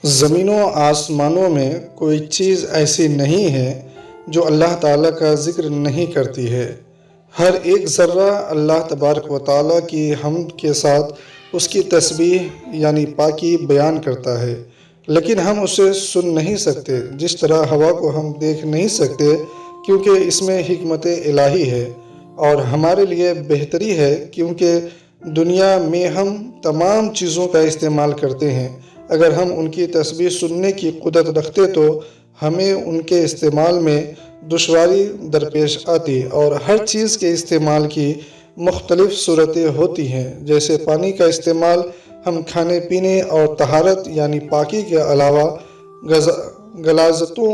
زمین و آسمانوں میں کوئی چیز ایسی نہیں ہے جو اللہ تعالیٰ کا ذکر نہیں کرتی ہے۔ ہر ایک ذرہ اللہ تبارک و تعالیٰ کی حمد کے ساتھ اس کی تسبیح یعنی پاکی بیان کرتا ہے، لیکن ہم اسے سن نہیں سکتے، جس طرح ہوا کو ہم دیکھ نہیں سکتے کیونکہ اس میں حکمت الہی ہے اور ہمارے لیے بہتری ہے، کیونکہ دنیا میں ہم تمام چیزوں کا استعمال کرتے ہیں۔ اگر ہم ان کی تسبیح سننے کی قدرت رکھتے تو ہمیں ان کے استعمال میں دشواری درپیش آتی، اور ہر چیز کے استعمال کی مختلف صورتیں ہوتی ہیں۔ جیسے پانی کا استعمال ہم کھانے پینے اور طہارت یعنی پاکی کے علاوہ غلاظتوں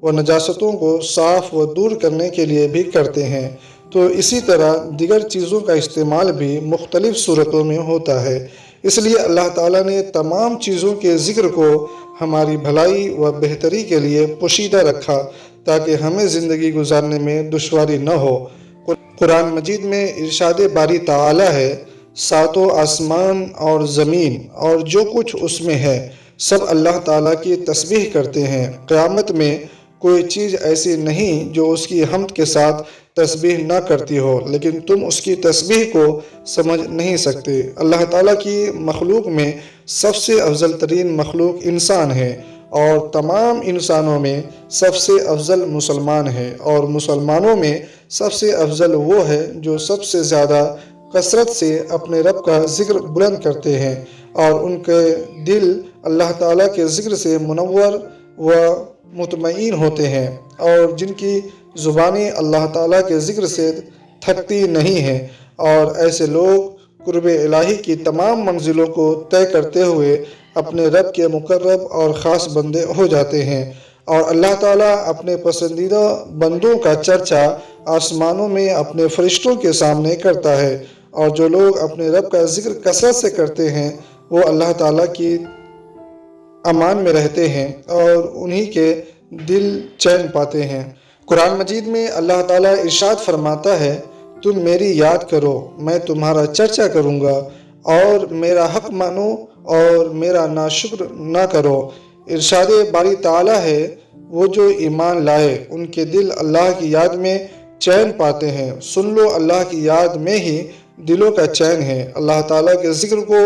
و نجاستوں کو صاف و دور کرنے کے لیے بھی کرتے ہیں، تو اسی طرح دیگر چیزوں کا استعمال بھی مختلف صورتوں میں ہوتا ہے۔ اس لیے اللہ تعالیٰ نے تمام چیزوں کے ذکر کو ہماری بھلائی و بہتری کے لیے پوشیدہ رکھا تاکہ ہمیں زندگی گزارنے میں دشواری نہ ہو۔ قرآن مجید میں ارشاد باری تعالیٰ ہے، ساتوں آسمان اور زمین اور جو کچھ اس میں ہے سب اللہ تعالیٰ کی تسبیح کرتے ہیں۔ قیامت میں کوئی چیز ایسی نہیں جو اس کی حمد کے ساتھ تسبیح نہ کرتی ہو، لیکن تم اس کی تسبیح کو سمجھ نہیں سکتے۔ اللہ تعالیٰ کی مخلوق میں سب سے افضل ترین مخلوق انسان ہے، اور تمام انسانوں میں سب سے افضل مسلمان ہے، اور مسلمانوں میں سب سے افضل وہ ہے جو سب سے زیادہ کثرت سے اپنے رب کا ذکر بلند کرتے ہیں، اور ان کے دل اللہ تعالیٰ کے ذکر سے منور و مطمئن ہوتے ہیں، اور جن کی زبانیں اللہ تعالیٰ کے ذکر سے تھکتی نہیں ہیں، اور ایسے لوگ قرب الہی کی تمام منزلوں کو طے کرتے ہوئے اپنے رب کے مقرب اور خاص بندے ہو جاتے ہیں۔ اور اللہ تعالیٰ اپنے پسندیدہ بندوں کا چرچا آسمانوں میں اپنے فرشتوں کے سامنے کرتا ہے، اور جو لوگ اپنے رب کا ذکر کثرت سے کرتے ہیں وہ اللہ تعالیٰ کی امان میں رہتے ہیں اور انہی کے دل چین پاتے ہیں۔ قرآن مجید میں اللہ تعالیٰ ارشاد فرماتا ہے، تم میری یاد کرو، میں تمہارا چرچا کروں گا، اور میرا حق مانو اور میرا ناشکر نہ کرو۔ ارشاد باری تعالیٰ ہے، وہ جو ایمان لائے ان کے دل اللہ کی یاد میں چین پاتے ہیں۔ سن لو، اللہ کی یاد میں ہی دلوں کا چین ہے۔ اللہ تعالیٰ کے ذکر کو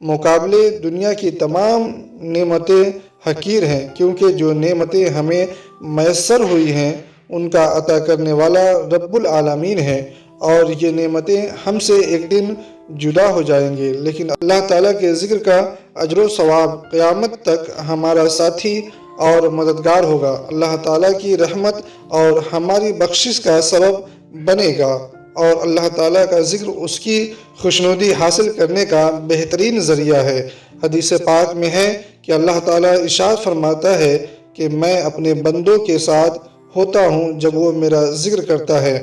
مقابلے دنیا کی تمام نعمتیں حقیر ہیں، کیونکہ جو نعمتیں ہمیں میسر ہوئی ہیں ان کا عطا کرنے والا رب العالمین ہے، اور یہ نعمتیں ہم سے ایک دن جدا ہو جائیں گے، لیکن اللہ تعالیٰ کے ذکر کا اجر و ثواب قیامت تک ہمارا ساتھی اور مددگار ہوگا۔ اللہ تعالیٰ کی رحمت اور ہماری بخشش کا سبب بنے گا، اور اللہ تعالیٰ کا ذکر اس کی خوشنودی حاصل کرنے کا بہترین ذریعہ ہے۔ حدیث پاک میں ہے کہ اللہ تعالیٰ ارشاد فرماتا ہے کہ میں اپنے بندوں کے ساتھ ہوتا ہوں جب وہ میرا ذکر کرتا ہے۔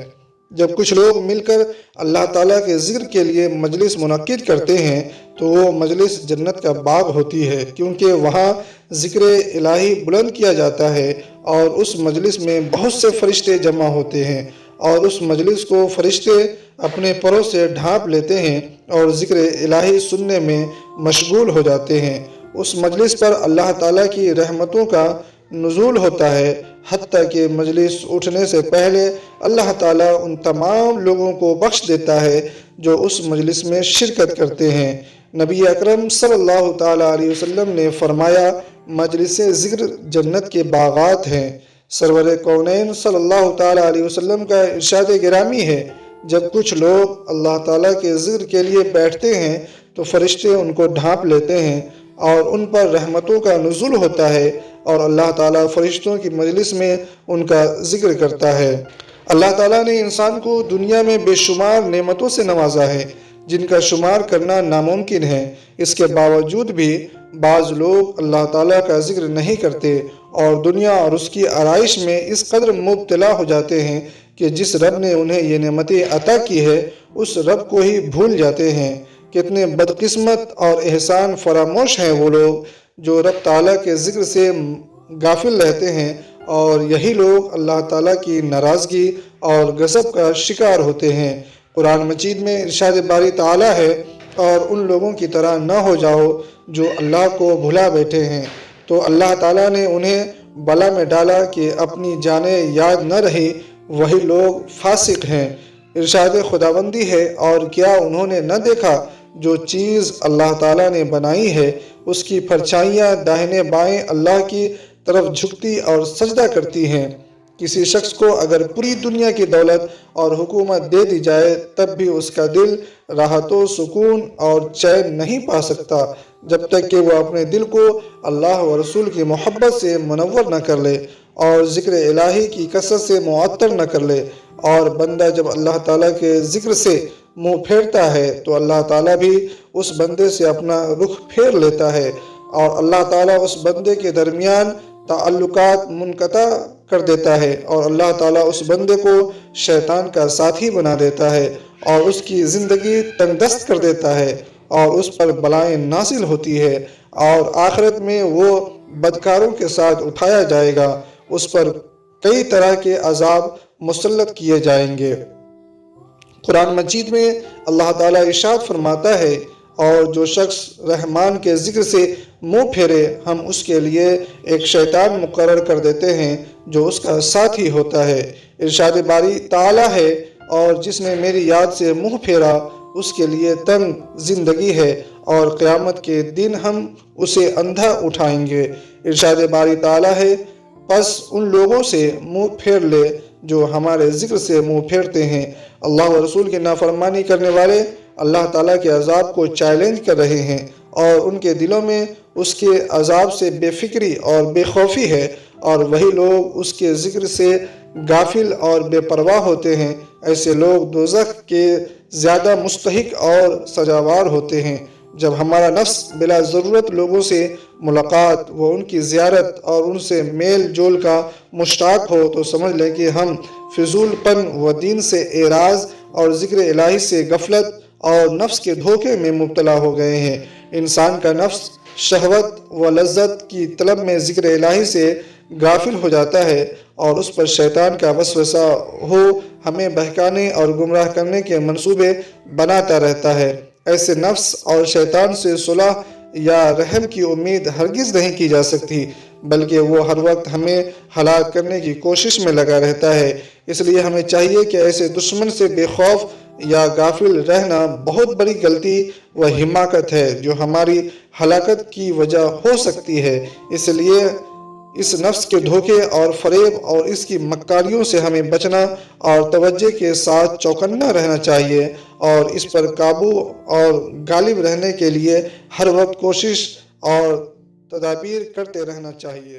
جب کچھ لوگ مل کر اللہ تعالیٰ کے ذکر کے لیے مجلس منعقد کرتے ہیں تو وہ مجلس جنت کا باغ ہوتی ہے، کیونکہ وہاں ذکر الہی بلند کیا جاتا ہے، اور اس مجلس میں بہت سے فرشتے جمع ہوتے ہیں، اور اس مجلس کو فرشتے اپنے پروں سے ڈھانپ لیتے ہیں اور ذکر الہی سننے میں مشغول ہو جاتے ہیں۔ اس مجلس پر اللہ تعالیٰ کی رحمتوں کا نزول ہوتا ہے، حتیٰ کہ مجلس اٹھنے سے پہلے اللہ تعالیٰ ان تمام لوگوں کو بخش دیتا ہے جو اس مجلس میں شرکت کرتے ہیں۔ نبی اکرم صلی اللہ تعالیٰ علیہ وسلم نے فرمایا، مجلس ذکر جنت کے باغات ہیں۔ سرور کونین صلی اللہ تعالیٰ علیہ وسلم کا ارشاد گرامی ہے، جب کچھ لوگ اللہ تعالیٰ کے ذکر کے لیے بیٹھتے ہیں تو فرشتے ان کو ڈھانپ لیتے ہیں اور ان پر رحمتوں کا نزول ہوتا ہے، اور اللہ تعالیٰ فرشتوں کی مجلس میں ان کا ذکر کرتا ہے۔ اللہ تعالیٰ نے انسان کو دنیا میں بے شمار نعمتوں سے نوازا ہے جن کا شمار کرنا ناممکن ہے۔ اس کے باوجود بھی بعض لوگ اللہ تعالیٰ کا ذکر نہیں کرتے اور دنیا اور اس کی آرائش میں اس قدر مبتلا ہو جاتے ہیں کہ جس رب نے انہیں یہ نعمتیں عطا کی ہے اس رب کو ہی بھول جاتے ہیں۔ کتنے بدقسمت اور احسان فراموش ہیں وہ لوگ جو رب تعالیٰ کے ذکر سے غافل رہتے ہیں، اور یہی لوگ اللہ تعالیٰ کی ناراضگی اور غضب کا شکار ہوتے ہیں۔ قرآن مجید میں ارشاد باری تعالیٰ ہے، اور ان لوگوں کی طرح نہ ہو جاؤ جو اللہ کو بھلا بیٹھے ہیں، تو اللہ تعالیٰ نے انہیں بلا میں ڈالا کہ اپنی جانیں یاد نہ رہی، وہی لوگ فاسق ہیں۔ ارشاد خداوندی ہے، اور کیا انہوں نے نہ دیکھا جو چیز اللہ تعالیٰ نے بنائی ہے، اس کی پرچھائیاں داہنے بائیں اللہ کی طرف جھکتی اور سجدہ کرتی ہیں۔ کسی شخص کو اگر پوری دنیا کی دولت اور حکومت دے دی جائے تب بھی اس کا دل راحت و سکون اور چین نہیں پا سکتا جب تک کہ وہ اپنے دل کو اللہ و رسول کی محبت سے منور نہ کر لے اور ذکر الہی کی کثرت سے معطر نہ کر لے۔ اور بندہ جب اللہ تعالیٰ کے ذکر سے منہ پھیرتا ہے تو اللہ تعالیٰ بھی اس بندے سے اپنا رخ پھیر لیتا ہے، اور اللہ تعالیٰ اس بندے کے درمیان تعلقات منقطع کر دیتا ہے، اور اللہ تعالیٰ اس بندے کو شیطان کا ساتھی بنا دیتا ہے اور اس کی زندگی تنگ دست کر دیتا ہے، اور اس پر بلائیں نازل ہوتی ہے، اور آخرت میں وہ بدکاروں کے ساتھ اٹھایا جائے گا، اس پر کئی طرح کے عذاب مسلط کیے جائیں گے۔ قرآن مجید میں اللہ تعالیٰ ارشاد فرماتا ہے، اور جو شخص رحمان کے ذکر سے منہ پھیرے ہم اس کے لیے ایک شیطان مقرر کر دیتے ہیں جو اس کا ساتھی ہوتا ہے۔ ارشاد باری تعالیٰ ہے، اور جس نے میری یاد سے منہ پھیرا اس کے لیے تنگ زندگی ہے، اور قیامت کے دن ہم اسے اندھا اٹھائیں گے۔ ارشاد باری تعالیٰ ہے، پس ان لوگوں سے منہ پھیر لے جو ہمارے ذکر سے منہ پھیرتے ہیں۔ اللہ و رسول کی نافرمانی کرنے والے اللہ تعالیٰ کے عذاب کو چیلنج کر رہے ہیں، اور ان کے دلوں میں اس کے عذاب سے بے فکری اور بے خوفی ہے، اور وہی لوگ اس کے ذکر سے غافل اور بے پرواہ ہوتے ہیں، ایسے لوگ دوزخ کے زیادہ مستحق اور سزاوار ہوتے ہیں۔ جب ہمارا نفس بلا ضرورت لوگوں سے ملاقات و ان کی زیارت اور ان سے میل جول کا مشتاق ہو تو سمجھ لیں کہ ہم فضول پن و دین سے اعراض اور ذکر الہی سے غفلت اور نفس کے دھوکے میں مبتلا ہو گئے ہیں۔ انسان کا نفس شہوت و لذت کی طلب میں ذکر الہی سے غافل ہو جاتا ہے، اور اس پر شیطان کا وسوسہ ہو ہمیں بہکانے اور گمراہ کرنے کے منصوبے بناتا رہتا ہے۔ ایسے نفس اور شیطان سے صلح یا رحم کی امید ہرگز نہیں کی جا سکتی، بلکہ وہ ہر وقت ہمیں ہلاک کرنے کی کوشش میں لگا رہتا ہے۔ اس لیے ہمیں چاہیے کہ ایسے دشمن سے بے خوف یا غافل رہنا بہت بڑی غلطی و حماقت ہے جو ہماری ہلاکت کی وجہ ہو سکتی ہے۔ اس لیے اس نفس کے دھوکے اور فریب اور اس کی مکاریوں سے ہمیں بچنا اور توجہ کے ساتھ چوکنا رہنا چاہیے، اور اس پر قابو اور غالب رہنے کے لیے ہر وقت کوشش اور تدابیر کرتے رہنا چاہیے۔